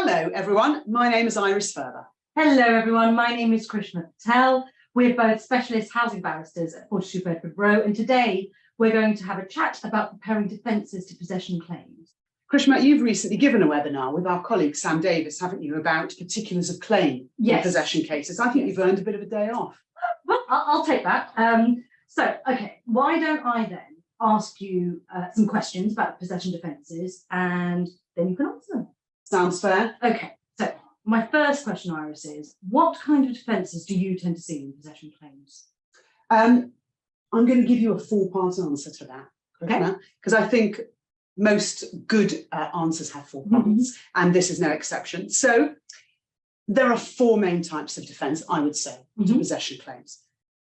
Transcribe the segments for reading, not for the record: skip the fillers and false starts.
Hello everyone, my name is Ferber. Hello everyone, my name is Krishma Patel. We're both specialist housing barristers at 42 Bedford Row, and today we're going to have a chat about preparing defences to possession claims. Krishma, you've recently given a webinar with our colleague Sam Davis, haven't you, about particulars of claim in possession cases. I think you've earned a bit of a day off. Well, I'll take that. Okay, why don't I then ask you some questions about possession defences and then you can answer them. Sounds fair. Okay, so my first question, Iris, is what kind of defences do you tend to see in possession claims? I'm going to give you a four-part answer to that, Okay. Because I think most good answers have four parts, and this is no exception. So there are four main types of defence, I would say, to possession claims.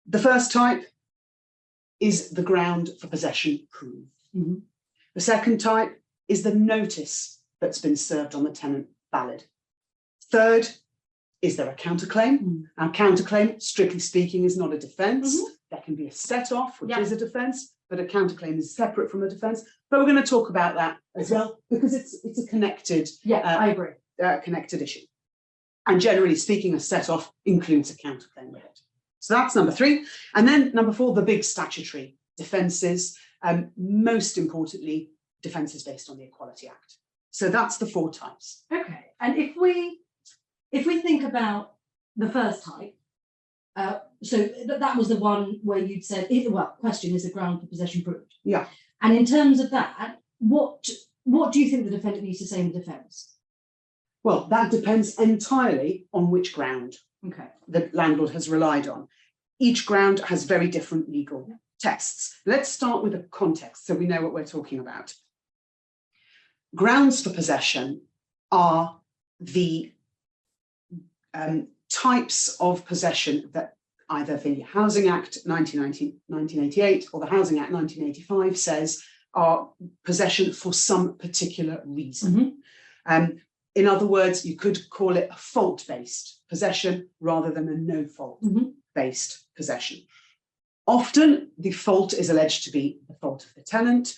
The first type is the ground for possession proved. The second type is the notice that's been served on the tenant valid. Third, is there a counterclaim? Now, counterclaim, strictly speaking, is not a defence. There can be a set-off, which is a defence, but a counterclaim is separate from a defence. But we're going to talk about that as well, because it's a connected, I agree. Connected issue. And generally speaking, a set-off includes a counterclaim with it. So that's number three. And then number four, the big statutory defences, most importantly, defences based on the Equality Act. So that's the four types. Okay, and if we think about the first type, so that was the one where you'd said, question is the ground for possession proved. Yeah. And in terms of that, what do you think the defendant needs to say in the defence? Well, that depends entirely on which ground the landlord has relied on. Each ground has very different legal tests. Let's start with a context so we know what we're talking about. Grounds for possession are the types of possession that either the Housing Act 1988 or the Housing Act 1985 says are possession for some particular reason. In other words, you could call it a fault-based possession rather than a no-fault-based possession. Often the fault is alleged to be the fault of the tenant,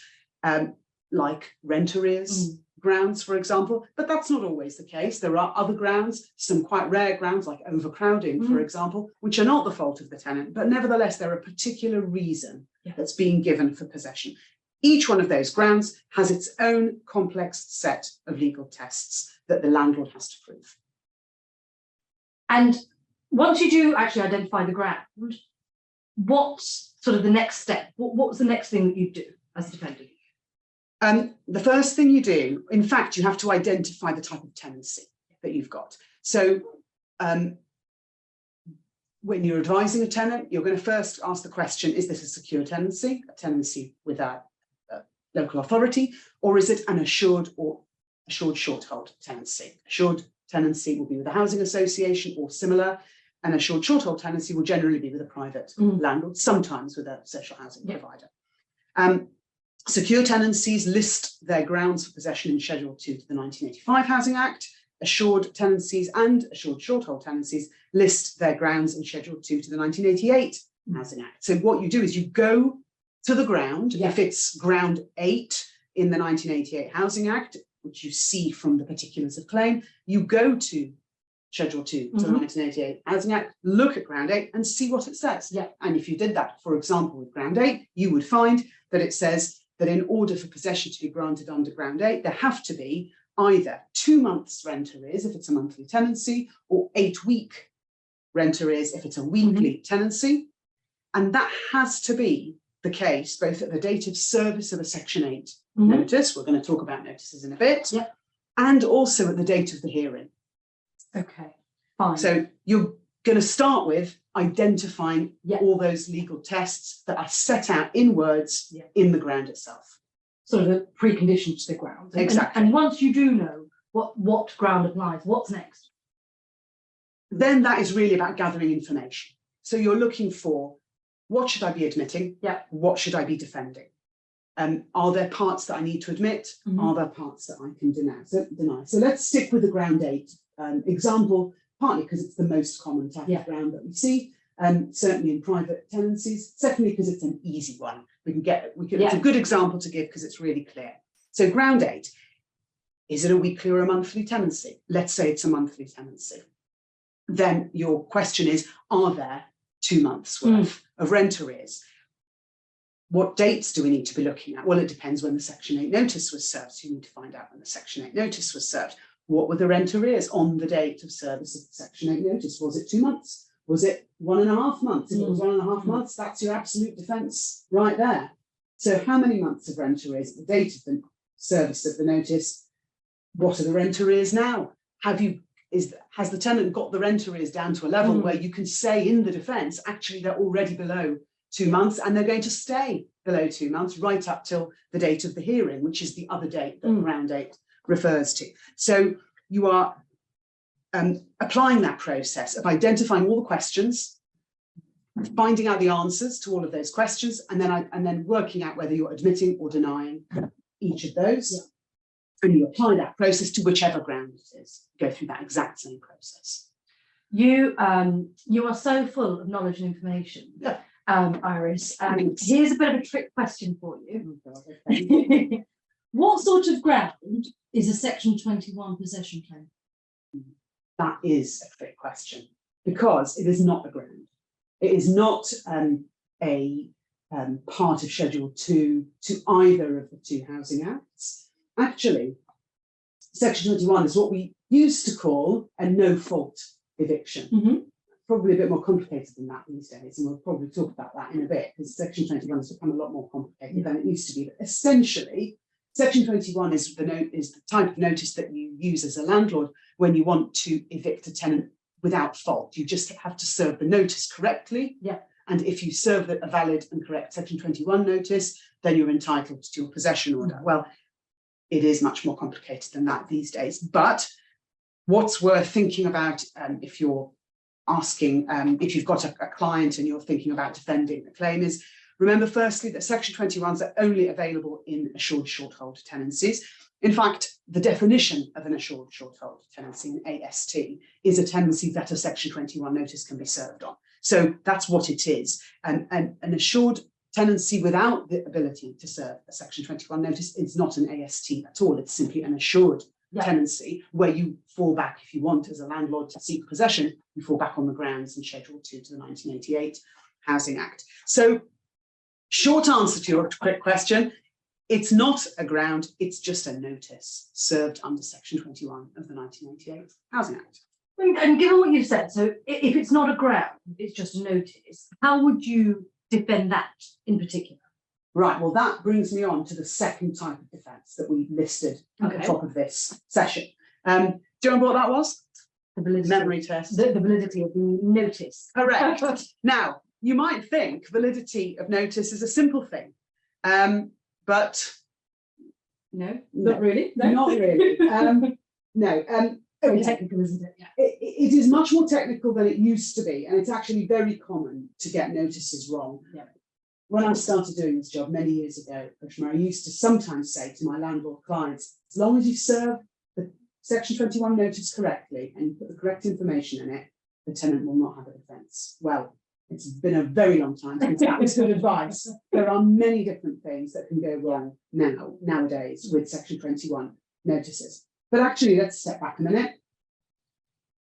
like rent arrears grounds, for example, but that's not always the case. There are other grounds, some quite rare grounds like overcrowding, for example, which are not the fault of the tenant, but nevertheless, they're a particular reason that's being given for possession. Each one of those grounds has its own complex set of legal tests that the landlord has to prove. And once you do actually identify the ground, what's sort of the next step? What's the next thing that you do as a defendant? The first thing you do, in fact, you have to identify the type of tenancy that you've got. So when you're advising a tenant, you're going to first ask the question, is this a secure tenancy, a tenancy with a local authority, or is it an assured or assured short-hold tenancy? Assured tenancy will be with a housing association or similar. An assured short-hold tenancy will generally be with a private landlord, sometimes with a social housing provider. Secure tenancies list their grounds for possession in Schedule 2 to the 1985 Housing Act. Assured tenancies and assured short-hold tenancies list their grounds in Schedule 2 to the 1988 Housing Act. So what you do is you go to the ground, if it's ground 8 in the 1988 Housing Act, which you see from the particulars of claim, you go to Schedule 2 to the 1988 Housing Act, look at ground 8 and see what it says. And if you did that, for example, with ground 8, you would find that it says that in order for possession to be granted under ground 8, there have to be either 2 months rent arrears if it's a monthly tenancy, or 8-week rent arrears if it's a weekly tenancy. And that has to be the case both at the date of service of a Section 8 notice, we're going to talk about notices in a bit, and also at the date of the hearing. Okay, fine. So you're going to start with identifying all those legal tests that are set out in words in the ground itself. Sort of the preconditions to the ground. Exactly. And once you do know what ground applies, what's next? Then that is really about gathering information. So you're looking for, what should I be admitting? What should I be defending? Are there parts that I need to admit? Are there parts that I can deny? So let's stick with the ground 8 example, partly because it's the most common type of ground that we see, certainly in private tenancies. Secondly, because it's an easy one. It's a good example to give because it's really clear. So ground 8, Is it a weekly or a monthly tenancy? Let's say it's a monthly tenancy. Then your question is, are there 2 months worth of rent arrears? What dates do we need to be looking at? Well, it depends when the Section 8 notice was served. So you need to find out when the Section 8 notice was served. What were the rent arrears on the date of service of the Section 8 notice? Was it 2 months? Was it 1.5 months? If it was 1.5 months, that's your absolute defence right there. So how many months of rent arrears at the date of the service of the notice? What are the rent arrears now? Has the tenant got the rent arrears down to a level where you can say in the defence, actually they're already below 2 months and they're going to stay below 2 months right up till the date of the hearing, which is the other date that Round 8 refers to. So you are applying that process of identifying all the questions, finding out the answers to all of those questions, and then working out whether you're admitting or denying each of those. Yeah. And you apply that process to whichever ground it is. Go through that exact same process. You are so full of knowledge and information, yeah. Iris. Here's a bit of a trick question for you. Oh, God, okay. What sort of ground is a Section 21 possession claim? That is a trick question, because it is not a ground. It is not a part of Schedule 2 to either of the two housing acts. Actually, Section 21 is what we used to call a no-fault eviction. Probably a bit more complicated than that these days, and we'll probably talk about that in a bit, because Section 21 has become a lot more complicated than it used to be. But essentially, Section 21 is the type of notice that you use as a landlord when you want to evict a tenant without fault. You just have to serve the notice correctly. Yeah. And if you serve a valid and correct Section 21 notice, then you're entitled to your possession order. Well, it is much more complicated than that these days. But what's worth thinking about if you're asking, if you've got a client and you're thinking about defending the claim, is remember firstly that Section 21s are only available in assured short-hold tenancies. In fact, the definition of an assured short-hold tenancy, an AST, is a tenancy that a Section 21 notice can be served on. So that's what it is. And an assured tenancy without the ability to serve a Section 21 notice is not an AST at all. It's simply an assured tenancy where you fall back, if you want, as a landlord to seek possession, you fall back on the grounds in Schedule 2 to the 1988 Housing Act. So, short answer to your quick question, it's not a ground, it's just a notice served under Section 21 of the 1988 Housing Act. And given what you said, so if it's not a ground, it's just a notice, how would you defend that in particular? Right, well, that brings me on to the second type of defence that we listed at the top of this session. Do you remember what that was? The validity. Memory test. The validity of the notice. Correct. Now, you might think validity of notice is a simple thing, but no, not really. No. Not really. No. Very technical, isn't it? Yeah. It is much more technical than it used to be, and it's actually very common to get notices wrong. Yeah. When I started doing this job many years ago, Krishma, I used to sometimes say to my landlord clients, as long as you serve the Section 21 notice correctly and you put the correct information in it, the tenant will not have a defence. Well, it's been a very long time since that was good advice. There are many different things that can go wrong nowadays with Section 21 notices. But actually, let's step back a minute.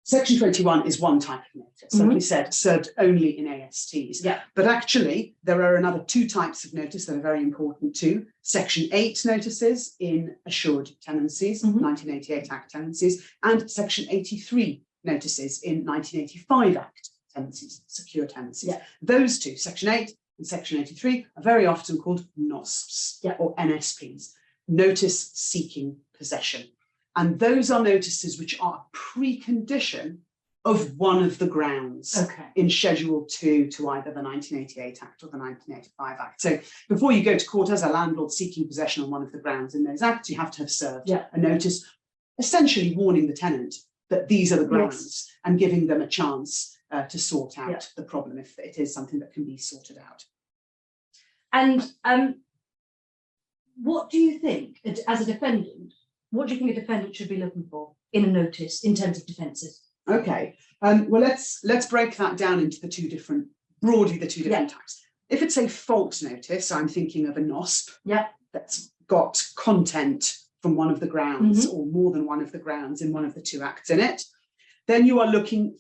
Section 21 is one type of notice, like we said, served only in ASTs. Yeah. But actually, there are another two types of notice that are very important too. Section 8 notices in assured tenancies, 1988 Act tenancies, and Section 83 notices in 1985 Act tenancies, secure tenancies. Yeah. Those two, Section 8 and Section 83, are very often called NOSPs or NSPs, notice seeking possession. And those are notices which are a precondition of one of the grounds in Schedule 2 to either the 1988 Act or the 1985 Act. So before you go to court as a landlord seeking possession on one of the grounds in those acts, you have to have served a notice essentially warning the tenant that these are the grounds and giving them a chance to sort out the problem if it is something that can be sorted out. And what do you think, as a defendant, what do you think a defendant should be looking for in a notice in terms of defences? Okay, well, let's break that down into broadly the two different types. If it's a fault notice, I'm thinking of a NOSP that's got content from one of the grounds or more than one of the grounds in one of the two acts in it, then you are looking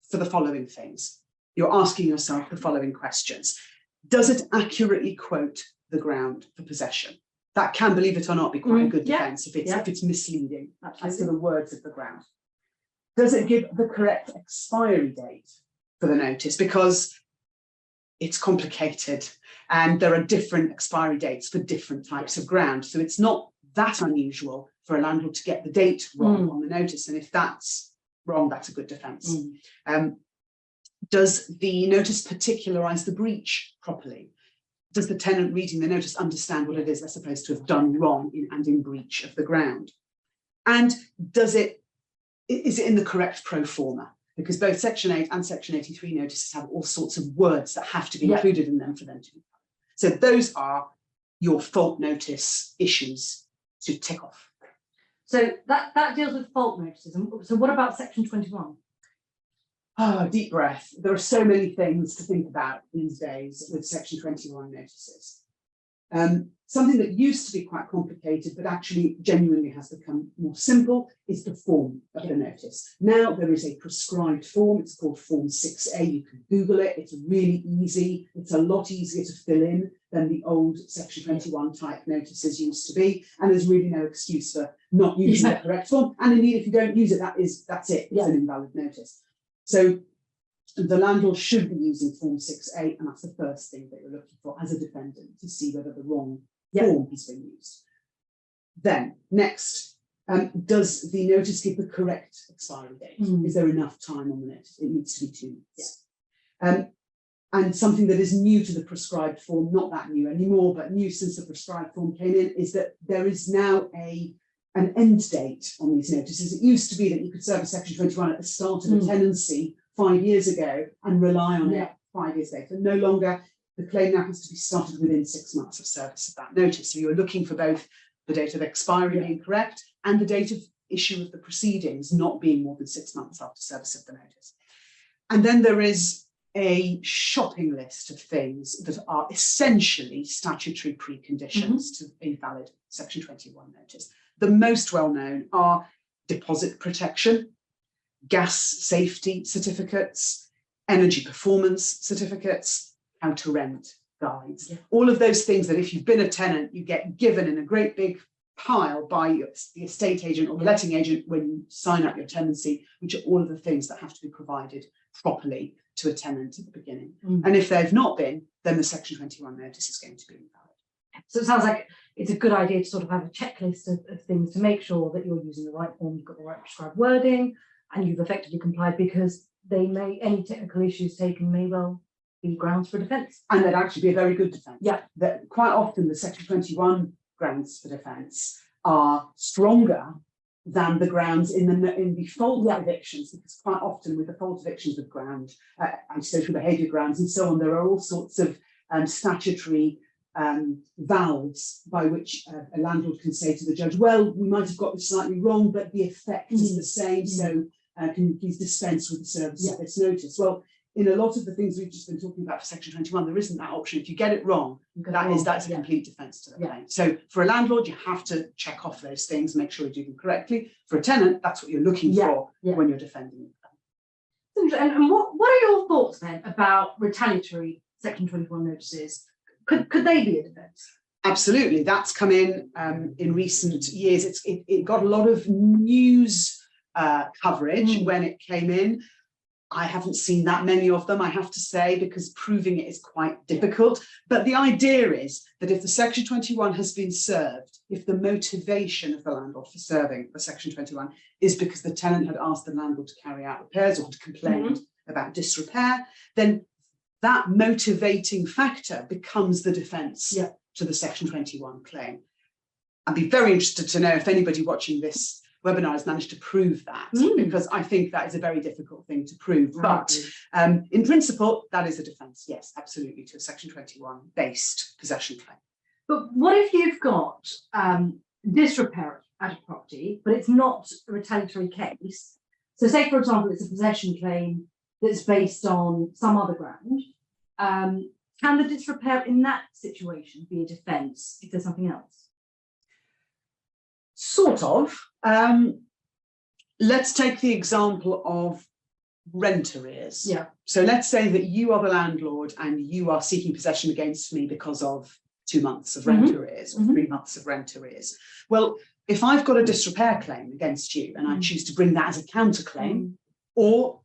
for the following things. You're asking yourself the following questions. Does it accurately quote the ground for possession? That can, believe it or not, be quite a good defence if it's misleading as to the words of the ground. Does it give the correct expiry date for the notice? Because it's complicated and there are different expiry dates for different types of ground. So it's not that unusual for a landlord to get the date wrong on the notice. And if that's wrong, that's a good defence. Does the notice particularise the breach properly? Does the tenant reading the notice understand what it is they're supposed to have done wrong and in breach of the ground? And is it in the correct pro forma? Because both Section 8 and Section 83 notices have all sorts of words that have to be included in them for them to be covered. So those are your fault notice issues to tick off. So that deals with fault notices. So what about Section 21? Oh, deep breath. There are so many things to think about these days with Section 21 notices. Something that used to be quite complicated, but actually genuinely has become more simple, is the form of the notice. Now there is a prescribed form. It's called Form 6A. You can Google it. It's really easy. It's a lot easier to fill in than the old Section 21 type notices used to be. And there's really no excuse for not using the correct form. And indeed, if you don't use it, that's it. It's an invalid notice. So the landlord should be using Form 6A, and that's the first thing that you're looking for as a defendant, to see whether the wrong form has been used. Then, next, does the notice give the correct expiry date? Is there enough time on the notice? It needs to be 2 weeks. And something that is new to the prescribed form, not that new anymore, but new since the prescribed form came in, is that there is now an end date on these notices. It used to be that you could serve a Section 21 at the start of a tenancy 5 years ago and rely on it 5 years later. No longer. The claim now has to be started within 6 months of service of that notice. So you're looking for both the date of expiry being correct and the date of issue of the proceedings not being more than 6 months after service of the notice. And then there is a shopping list of things that are essentially statutory preconditions to invalid Section 21 notice. The most well-known are deposit protection, gas safety certificates, energy performance certificates, how to rent guides. All of those things that if you've been a tenant, you get given in a great big pile by the estate agent or the letting agent when you sign up your tenancy, which are all of the things that have to be provided properly to a tenant at the beginning. And if they've not been, then the Section 21 notice is going to be invalid. So it sounds like it's a good idea to sort of have a checklist of things to make sure that you're using the right form, you've got the right prescribed wording, and you've effectively complied, because any technical issues taken may well be grounds for defence. And they'd actually be a very good defence. That quite often the Section 21 grounds for defence are stronger than the grounds in the fault evictions, because quite often with the fault evictions of ground, antisocial behaviour grounds and so on, there are all sorts of statutory valves by which a landlord can say to the judge, well, we might have got this slightly wrong, but the effect is the same, so can you please dispense with the service of this notice? Well, in a lot of the things we've just been talking about for Section 21, there isn't that option. If you get it wrong, that's a complete defence to the claim. So for a landlord, you have to check off those things, make sure you do them correctly. For a tenant, that's what you're looking for when you're defending the claim. And what are your thoughts then about retaliatory Section 21 notices? Could they be a defence? Absolutely. That's come in recent years. It got a lot of news coverage when it came in. I haven't seen that many of them, I have to say, because proving it is quite difficult. But the idea is that if the Section 21 has been served, if the motivation of the landlord for serving the Section 21 is because the tenant had asked the landlord to carry out repairs or had complained about disrepair, then that motivating factor becomes the defence to the Section 21 claim. I'd be very interested to know if anybody watching this webinar has managed to prove that, because I think that is a very difficult thing to prove. But in principle, that is a defence, yes, absolutely, to a Section 21 based possession claim. But what if you've got disrepair at a property, but it's not a retaliatory case? So say, for example, it's a possession claim that's based on some other ground. Can the disrepair in that situation be a defence if there's something else? Sort of. Let's take the example of rent arrears. Yeah. So let's say that you are the landlord and you are seeking possession against me because of 2 months of rent arrears or 3 months of rent arrears. Well, if I've got a disrepair claim against you and I choose to bring that as a counterclaim or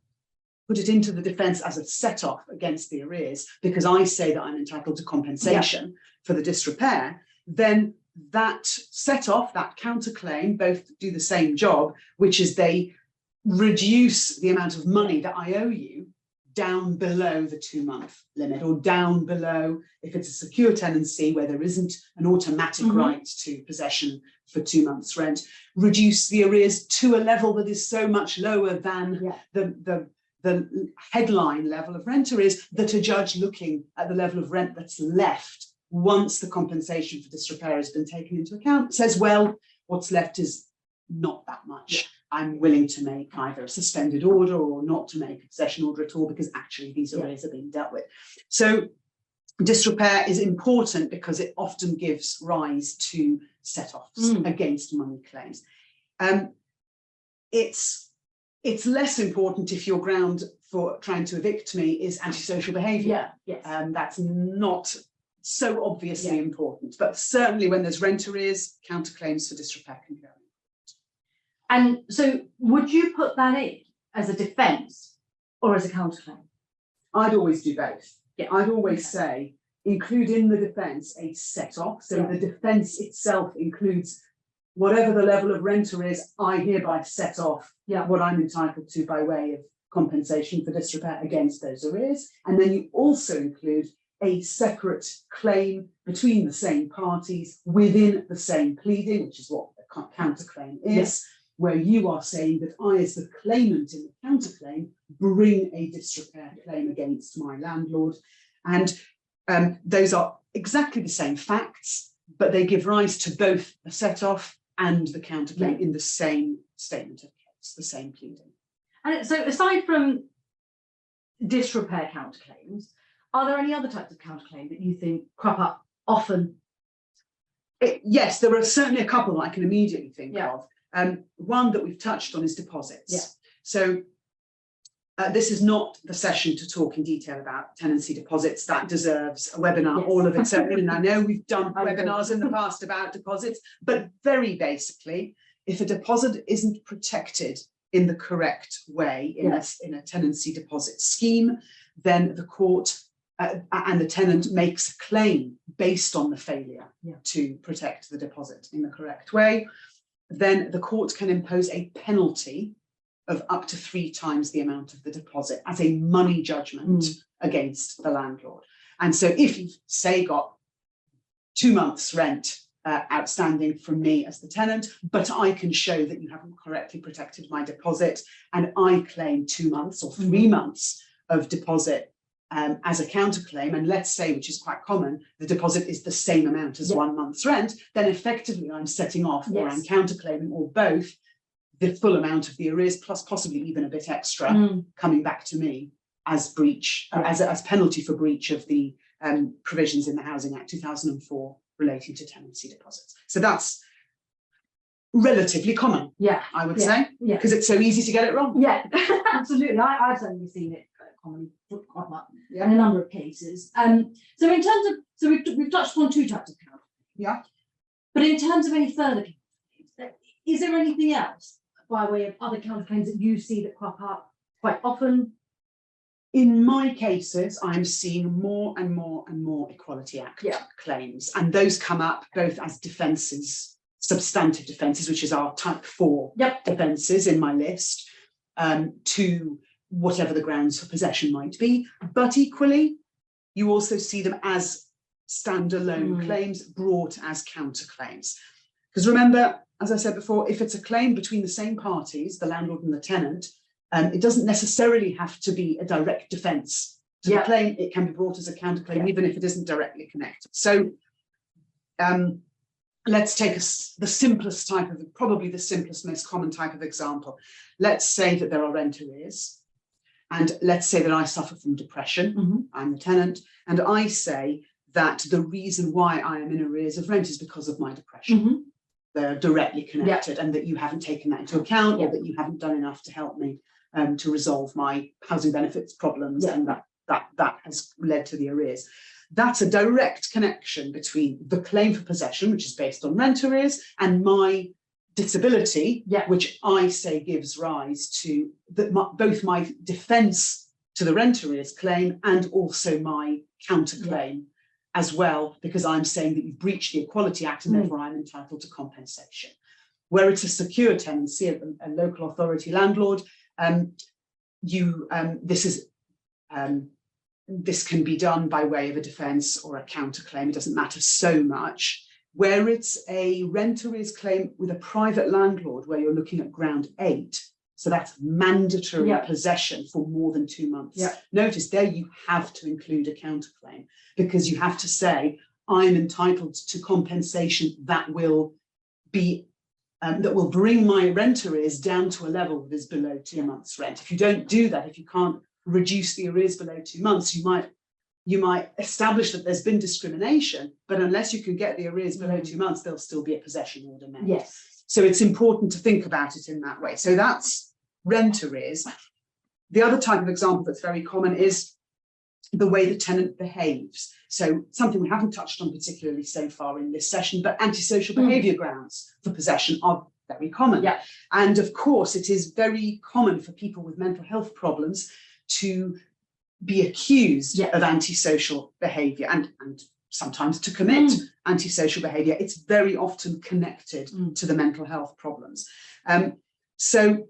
put it into the defence as a set-off against the arrears because I say that I'm entitled to compensation for the disrepair, then that set-off, that counterclaim, both do the same job, which is they reduce the amount of money that I owe you down below the 2-month limit, or down below, if it's a secure tenancy where there isn't an automatic right to possession for 2 months rent, reduce the arrears to a level that is so much lower than the headline level of rent arrears that a judge looking at the level of rent that's left once the compensation for disrepair has been taken into account says, well, what's left is not that much. I'm willing to make either a suspended order or not to make a possession order at all because actually these arrears are being dealt with. So disrepair is important because it often gives rise to set-offs against money claims. It's less important if your ground for trying to evict me is antisocial behaviour. That's not so obviously important, but certainly when there's rent arrears, counterclaims for disrepair can go. And so would you put that in as a defence or as a counterclaim? I'd always do both. I'd always say include in the defence a set-off. So the defence itself includes whatever the level of rent arrears, I hereby set off what I'm entitled to by way of compensation for disrepair against those arrears. And then you also include a separate claim between the same parties within the same pleading, which is what a counterclaim is, where you are saying that I, as the claimant in the counterclaim, bring a disrepair claim against my landlord. And those are exactly the same facts, but they give rise to both the set-off and the counterclaim in the same statement of case, the same pleading. And so aside from disrepair counterclaims, are there any other types of counterclaim that you think crop up often? Yes, there are certainly a couple that I can immediately think of. One that we've touched on is deposits. So this is not the session to talk in detail about tenancy deposits. That deserves a webinar, all of its own. And I know we've done webinars in the past about deposits, but very basically, if a deposit isn't protected in the correct way in a tenancy deposit scheme, then the court and the tenant makes a claim based on the failure to protect the deposit in the correct way, then the court can impose a penalty of up to 3 times the amount of the deposit as a money judgment against the landlord. And so if you've, say, got 2 months rent outstanding from me as the tenant, but I can show that you haven't correctly protected my deposit, and I claim 2 months or 3 months of deposit as a counterclaim, and let's say, which is quite common, the deposit is the same amount as 1 month's rent, then effectively I'm setting off or I'm counterclaiming or both the full amount of the arrears plus possibly even a bit extra coming back to me as breach, as penalty for breach of the provisions in the Housing Act 2004 relating to tenancy deposits. So that's relatively common, I would say, because it's so easy to get it wrong. Absolutely. I've certainly seen it commonly quite much in a number of cases. So in terms of, we've touched on 2 types of counterclaims. But in terms of any further counterclaims, is there anything else by way of other counterclaims that you see that crop up quite often? In my cases, I'm seeing more and more and more Equality Act claims, and those come up both as defences, substantive defences, which is our type 4 defences in my list, to whatever the grounds for possession might be, but equally, you also see them as standalone claims brought as counterclaims. Because remember, as I said before, if it's a claim between the same parties, the landlord and the tenant, it doesn't necessarily have to be a direct defence to the claim. It can be brought as a counterclaim, even if it isn't directly connected. So let's take the simplest type of, probably the simplest, most common type of example. Let's say that there are rent arrears. And let's say that I suffer from depression, I'm the tenant, and I say that the reason why I am in arrears of rent is because of my depression. they're directly connected, and that you haven't taken that into account, or that you haven't done enough to help me to resolve my housing benefits problems, and that has led to the arrears. That's a direct connection between the claim for possession, which is based on rent arrears, and my disability, which I say gives rise to both my defence to the rent arrears claim and also my counterclaim as well, because I'm saying that you've breached the Equality Act and therefore I'm entitled to compensation. Where it's a secure tenancy, a local authority landlord, this can be done by way of a defence or a counterclaim. It doesn't matter so much. Where it's a rent arrears claim with a private landlord, where you're looking at ground 8, so that's mandatory possession for more than 2 months. Notice there you have to include a counterclaim, because you have to say, I'm entitled to compensation that will be that will bring my rent arrears down to a level that is below 2 months' rent. If you don't do that, if you can't reduce the arrears below 2 months, you might establish that there's been discrimination, but unless you can get the arrears below 2 months, there'll still be a possession order made. So it's important to think about it in that way. So that's rent arrears. The other type of example that's very common is the way the tenant behaves. So something we haven't touched on particularly so far in this session, but antisocial behaviour grounds for possession are very common. And of course, it is very common for people with mental health problems to be accused of antisocial behaviour and sometimes to commit antisocial behaviour. It's very often connected to the mental health problems. So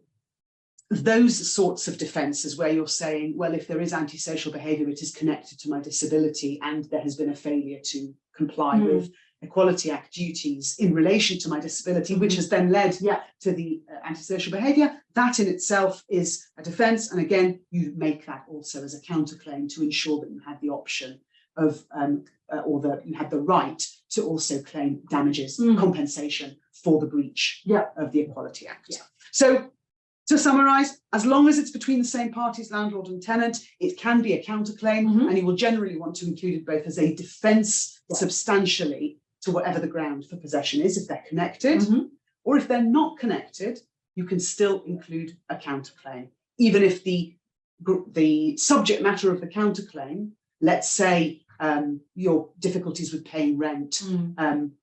those sorts of defences where you're saying, well, if there is antisocial behaviour, it is connected to my disability and there has been a failure to comply with Equality Act duties in relation to my disability, which has then led to the antisocial behaviour, that in itself is a defence. And again, you make that also as a counterclaim to ensure that you had the option of, or that you had the right to also claim damages, compensation for the breach of the Equality Act. So to summarise, as long as it's between the same parties, landlord and tenant, it can be a counterclaim, and you will generally want to include it both as a defence substantially to whatever the ground for possession is, if they're connected, or if they're not connected, you can still include a counterclaim, even if the subject matter of the counterclaim, let's say your difficulties with paying rent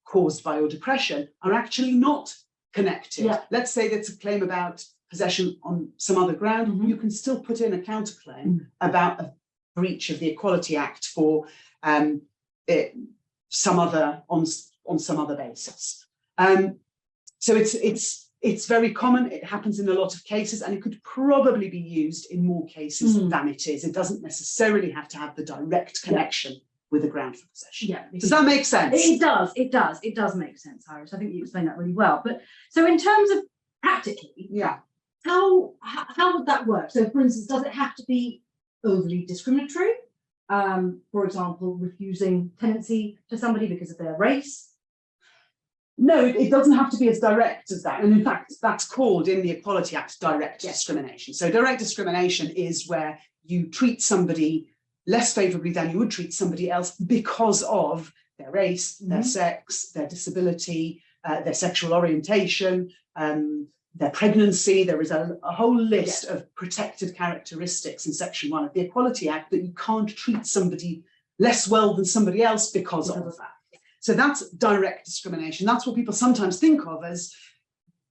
caused by your depression, are actually not connected. Let's say that's a claim about possession on some other ground, you can still put in a counterclaim about a breach of the Equality Act for some other on some other basis. So it's very common. It happens in a lot of cases, and it could probably be used in more cases than it is. It doesn't necessarily have to have the direct connection with the ground for possession. Does that make sense? It does. It does make sense, Iris. I think you explained that really well. But so in terms of practically, how would that work? So, for instance, does it have to be overly discriminatory? For example, refusing tenancy to somebody because of their race? No, it doesn't have to be as direct as that. And in fact, that's called in the Equality Act direct discrimination. So direct discrimination is where you treat somebody less favourably than you would treat somebody else because of their race, their sex, their disability, their sexual orientation, their pregnancy. There is a whole list of protected characteristics in Section 1 of the Equality Act that you can't treat somebody less well than somebody else because of that. So that's direct discrimination. That's what people sometimes think of as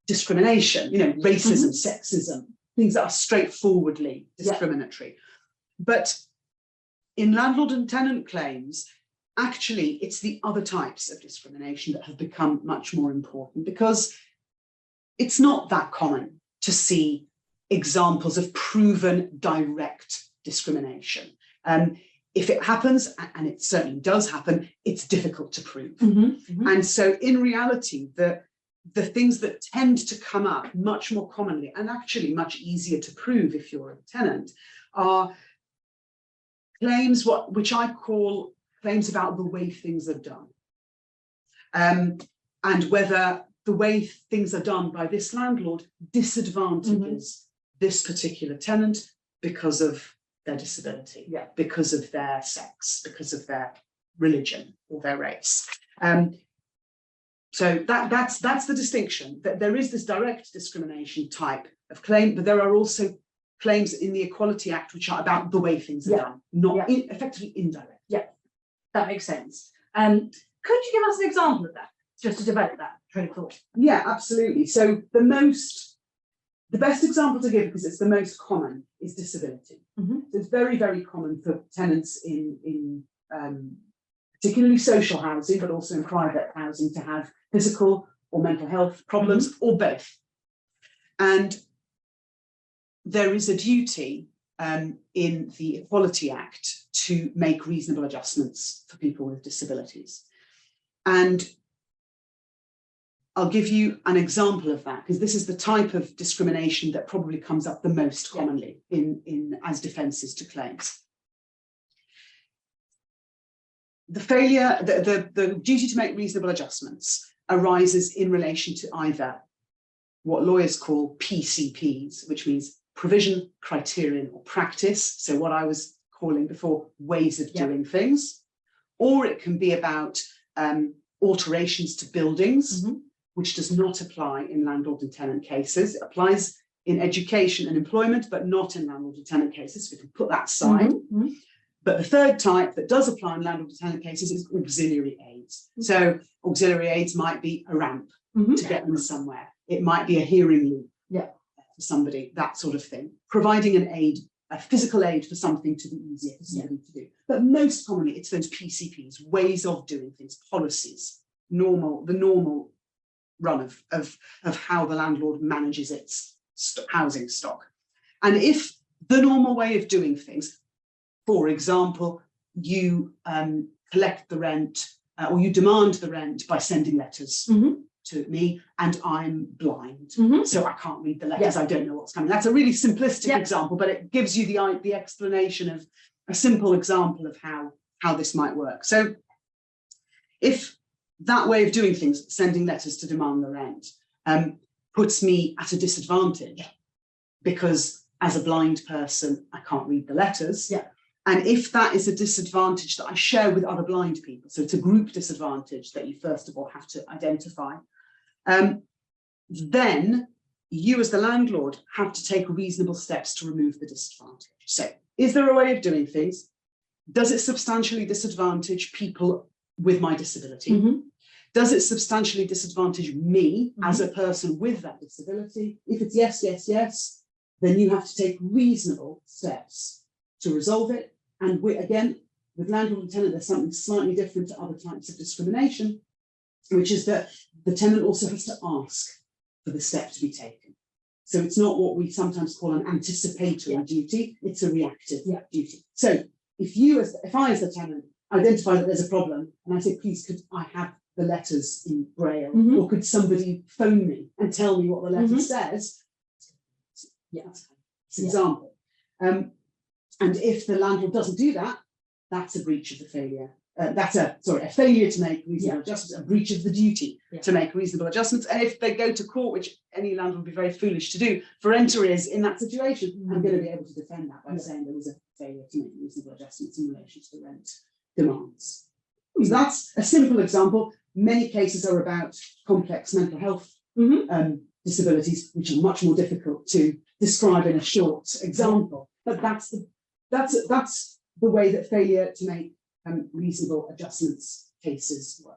discrimination, you know, racism, sexism, things that are straightforwardly discriminatory. But in landlord and tenant claims, actually, it's the other types of discrimination that have become much more important, because it's not that common to see examples of proven direct discrimination. If it happens, and it certainly does happen, it's difficult to prove. And so in reality, the things that tend to come up much more commonly, and actually much easier to prove if you're a tenant, are claims which I call claims about the way things are done. And whether the way things are done by this landlord disadvantages this particular tenant because of their disability, because of their sex, because of their religion or their race. So that's the distinction, that there is this direct discrimination type of claim, but there are also claims in the Equality Act which are about the way things are done, not effectively indirect. Yeah, that makes sense. Could you give us an example of that, just to develop that train of thought? Yeah, absolutely. So the best example to give, because it's the most common, is disability. Mm-hmm. So it's very, very common for tenants in particularly social housing, but also in private housing, to have physical or mental health problems, or both. And there is a duty in the Equality Act to make reasonable adjustments for people with disabilities. And I'll give you an example of that, because this is the type of discrimination that probably comes up the most commonly in as defences to claims. The failure, the duty to make reasonable adjustments arises in relation to either what lawyers call PCPs, which means provision, criterion, or practice. So what I was calling before ways of doing things, or it can be about alterations to buildings, which does not apply in landlord and tenant cases. It applies in education and employment, but not in landlord and tenant cases. So we can put that aside. But the third type that does apply in landlord and tenant cases is auxiliary aids. So auxiliary aids might be a ramp to get them somewhere. It might be a hearing loop for somebody, that sort of thing. Providing an aid, a physical aid for something to be easier for somebody to do. But most commonly, it's those PCPs, ways of doing things, policies, the normal run of how the landlord manages its housing stock. And if the normal way of doing things, for example, you collect the rent or you demand the rent by sending letters to me, and I'm blind, so I can't read the letters, I don't know what's coming. That's a really simplistic example, but it gives you the explanation of a simple example of how this might work. So if that way of doing things, sending letters to demand the rent, puts me at a disadvantage because as a blind person, I can't read the letters. And if that is a disadvantage that I share with other blind people, so it's a group disadvantage that you first of all have to identify, then you as the landlord have to take reasonable steps to remove the disadvantage. So is there a way of doing things? Does it substantially disadvantage people with my disability? Does it substantially disadvantage me as a person with that disability? If it's yes, yes, yes, then you have to take reasonable steps to resolve it. And again, with landlord and tenant, there's something slightly different to other types of discrimination, which is that the tenant also has to ask for the step to be taken. So it's not what we sometimes call an anticipatory duty, it's a reactive duty. So if I as the tenant identify that there's a problem and I say, please, could I have the letters in Braille, or could somebody phone me and tell me what the letter says? That's an example. And if the landlord doesn't do that, that's a breach of the failure. That's a failure to make reasonable adjustments, a breach of the duty to make reasonable adjustments. And if they go to court, which any landlord would be very foolish to do, for is in that situation, I'm going to be able to defend that by saying there was a failure to make reasonable adjustments in relation to the rent demands. So that's a simple example. Many cases are about complex mental health disabilities, which are much more difficult to describe in a short example. But that's the way that failure to make reasonable adjustments cases work.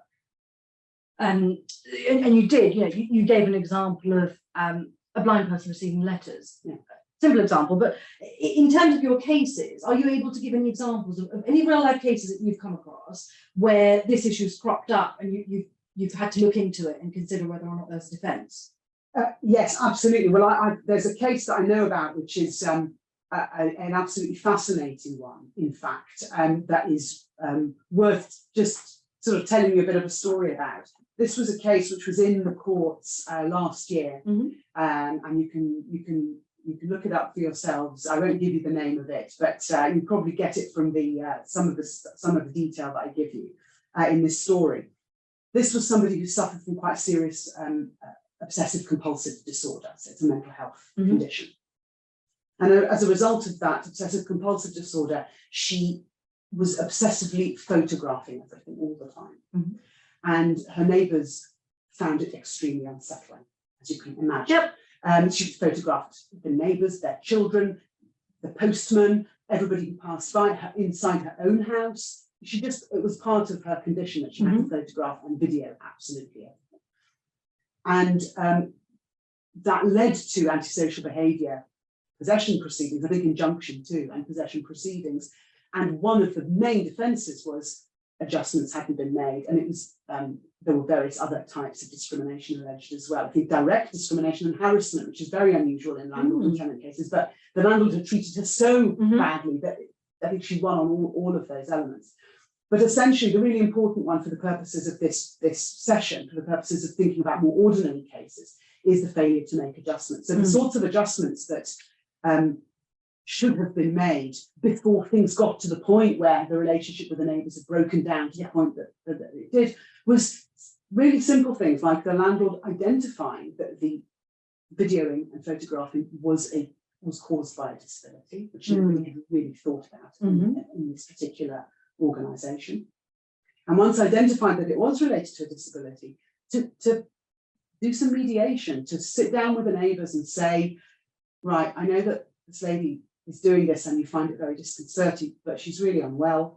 And you did, you gave an example of a blind person receiving letters. Simple example, but in terms of your cases, are you able to give any examples of any real life cases that you've come across where this issue's cropped up and you've had to look into it and consider whether or not there's a defence? Yes, absolutely. Well, there's a case that I know about, which is an absolutely fascinating one, in fact, that is worth just sort of telling you a bit of a story about. This was a case which was in the courts last year, and you can look it up for yourselves. I won't give you the name of it, but you probably get it from the some of the detail that I give you in this story. This was somebody who suffered from quite serious obsessive compulsive disorder, so it's a mental health condition. And as a result of that obsessive compulsive disorder, she was obsessively photographing everything all the time. And her neighbours found it extremely unsettling, as you can imagine. She photographed the neighbours, their children, the postman, everybody who passed by her inside her own house. It was part of her condition that she had to photograph and video absolutely everything. And that led to antisocial behaviour, possession proceedings, I think injunction too, and possession proceedings. And one of the main defences was adjustments hadn't been made, and it was there were various other types of discrimination alleged as well. I think direct discrimination and harassment, which is very unusual in landlord and tenant cases, but the landlord had treated her so badly that I think she won on all of those elements. But essentially, the really important one for the purposes of this session, for the purposes of thinking about more ordinary cases, is the failure to make adjustments. So the sorts of adjustments that should have been made before things got to the point where the relationship with the neighbours had broken down to the point that it did, was really simple things like the landlord identifying that the videoing and photographing was caused by a disability, which nobody had really thought about in this particular organisation. And once identified that it was related to a disability, to do some mediation, to sit down with the neighbours and say, right, I know that this lady is doing this and you find it very disconcerting, but she's really unwell.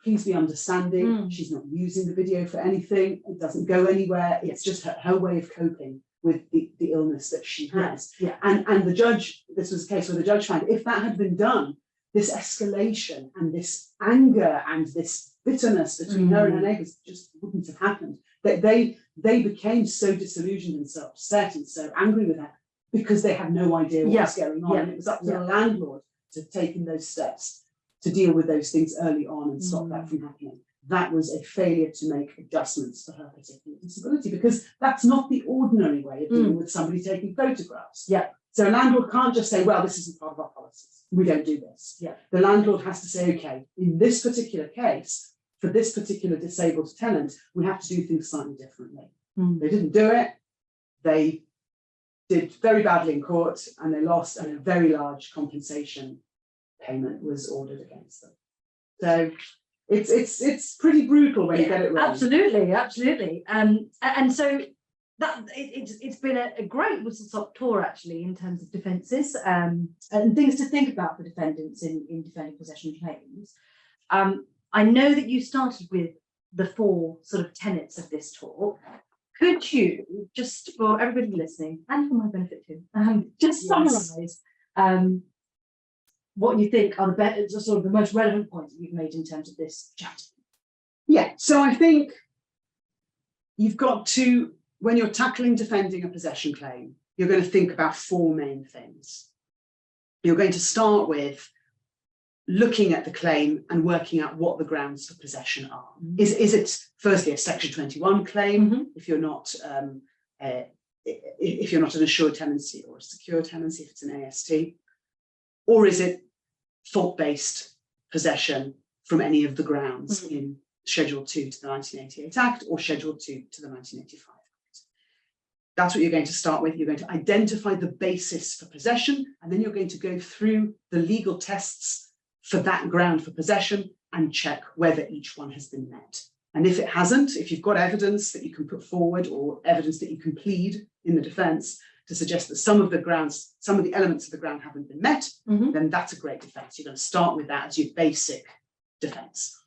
Please be understanding. She's not using the video for anything. It doesn't go anywhere. It's just her way of coping with the illness that she has. And the judge, this was a case where the judge found if that had been done, this escalation and this anger and this bitterness between her and her neighbours just wouldn't have happened. That they became so disillusioned and so upset and so angry with her because they had no idea what was going on. And it was up to the landlord to take in those steps to deal with those things early on and stop that from happening. That was a failure to make adjustments for her particular disability, because that's not the ordinary way of dealing with somebody taking photographs. So a landlord can't just say, well, this isn't part of our policies. We don't do this. The landlord has to say, okay, in this particular case, for this particular disabled tenant, we have to do things slightly differently. They didn't do it. They did very badly in court and they lost, and a very large compensation payment was ordered against them. So it's pretty brutal when you get it wrong. Absolutely. And so that it's been a great whistle-stop tour actually in terms of defences and things to think about for defendants in defending possession claims. I know that you started with the 4 sort of tenets of this talk. Could you, just for everybody listening and for my benefit too, just summarise what you think are the most relevant points that you've made in terms of this chat? Yeah, so I think you've got to, when you're tackling defending a possession claim, you're going to think about 4 main things. You're going to start with looking at the claim and working out what the grounds for possession are. Is it firstly a Section 21 claim if you're not an assured tenancy or a secure tenancy if it's an AST, or is it fault-based possession from any of the grounds in Schedule 2 to the 1988 Act or Schedule 2 to the 1985 Act? That's what you're going to start with. You're going to identify the basis for possession, and then you're going to go through the legal tests for that ground for possession and check whether each one has been met. And if it hasn't, if you've got evidence that you can put forward or evidence that you can plead in the defence to suggest that some of the elements of the ground haven't been met, then that's a great defence. You're going to start with that as your basic defence.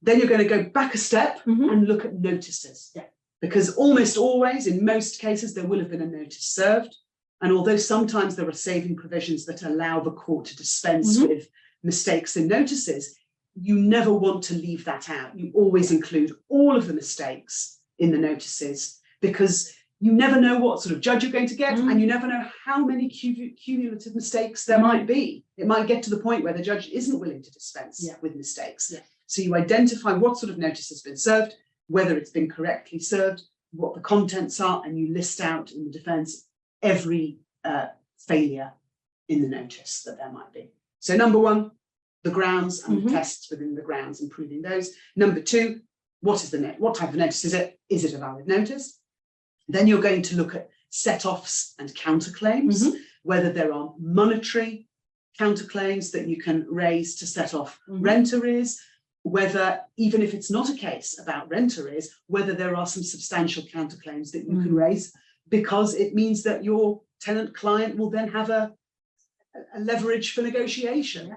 Then you're going to go back a step and look at notices. Because almost always, in most cases, there will have been a notice served. And although sometimes there are saving provisions that allow the court to dispense with mistakes in notices, you never want to leave that out. You always include all of the mistakes in the notices, because you never know what sort of judge you're going to get, and you never know how many cumulative mistakes there might be. It might get to the point where the judge isn't willing to dispense with mistakes. So you identify what sort of notice has been served, whether it's been correctly served, what the contents are, and you list out in the defence every failure in the notice that there might be. So number 1, the grounds and the tests within the grounds, improving those. Number 2, what type of notice is it? Is it a valid notice? Then you're going to look at set-offs and counterclaims, whether there are monetary counterclaims that you can raise to set off rent arrears, whether, even if it's not a case about rent arrears, whether there are some substantial counterclaims that you can raise, because it means that your tenant client will then have a leverage for negotiation.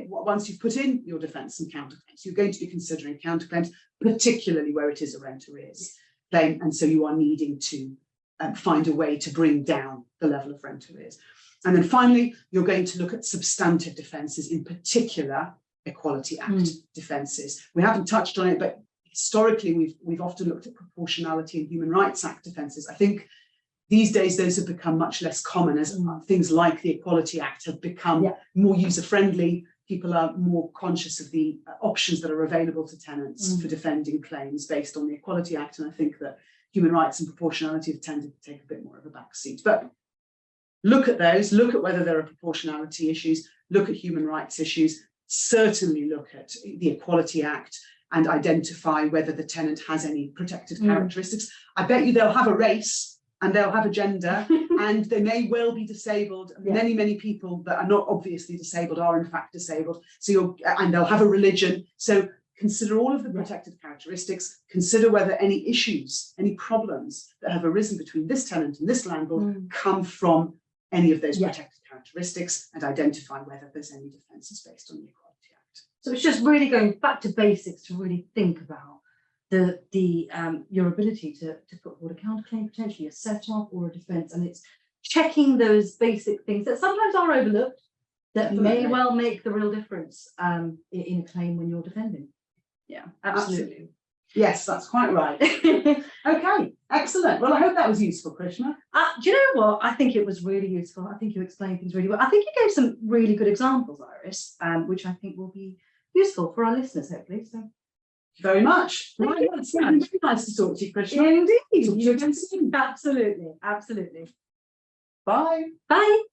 Once you've put in your defence and counterclaims, you're going to be considering counterclaims, particularly where it is a rent arrears claim, and so you are needing to find a way to bring down the level of rent arrears. And then finally, you're going to look at substantive defences, in particular Equality Act defences. We haven't touched on it, but historically we've often looked at Proportionality and Human Rights Act defences. I think these days those have become much less common, as things like the Equality Act have become more user-friendly. People are more conscious of the options that are available to tenants for defending claims based on the Equality Act, and I think that human rights and proportionality have tended to take a bit more of a backseat. But look at those, look at whether there are proportionality issues, look at human rights issues, certainly look at the Equality Act and identify whether the tenant has any protected characteristics. I bet you they'll have a race and they'll have a gender and they may well be disabled. Many people that are not obviously disabled are in fact disabled. So and they'll have a religion. So consider all of the protected characteristics, consider whether any issues, any problems that have arisen between this tenant and this landlord come from any of those protected characteristics, and identify whether there's any defences based on the Equality Act. So it's just really going back to basics to really think about your ability to put forward a counterclaim, potentially a set-off or a defence, and it's checking those basic things that sometimes are overlooked that may well make the real difference in a claim when you're defending. Yeah, absolutely. Yes, that's quite right. Okay, excellent. Well, I hope that was useful, Krishma. Do you know what? I think it was really useful. I think you explained things really well. I think you gave some really good examples, Iris, which I think will be useful for our listeners, hopefully. So, thank you very much. It's been very nice to talk to you, Krishma. Indeed. Absolutely. Bye. Bye.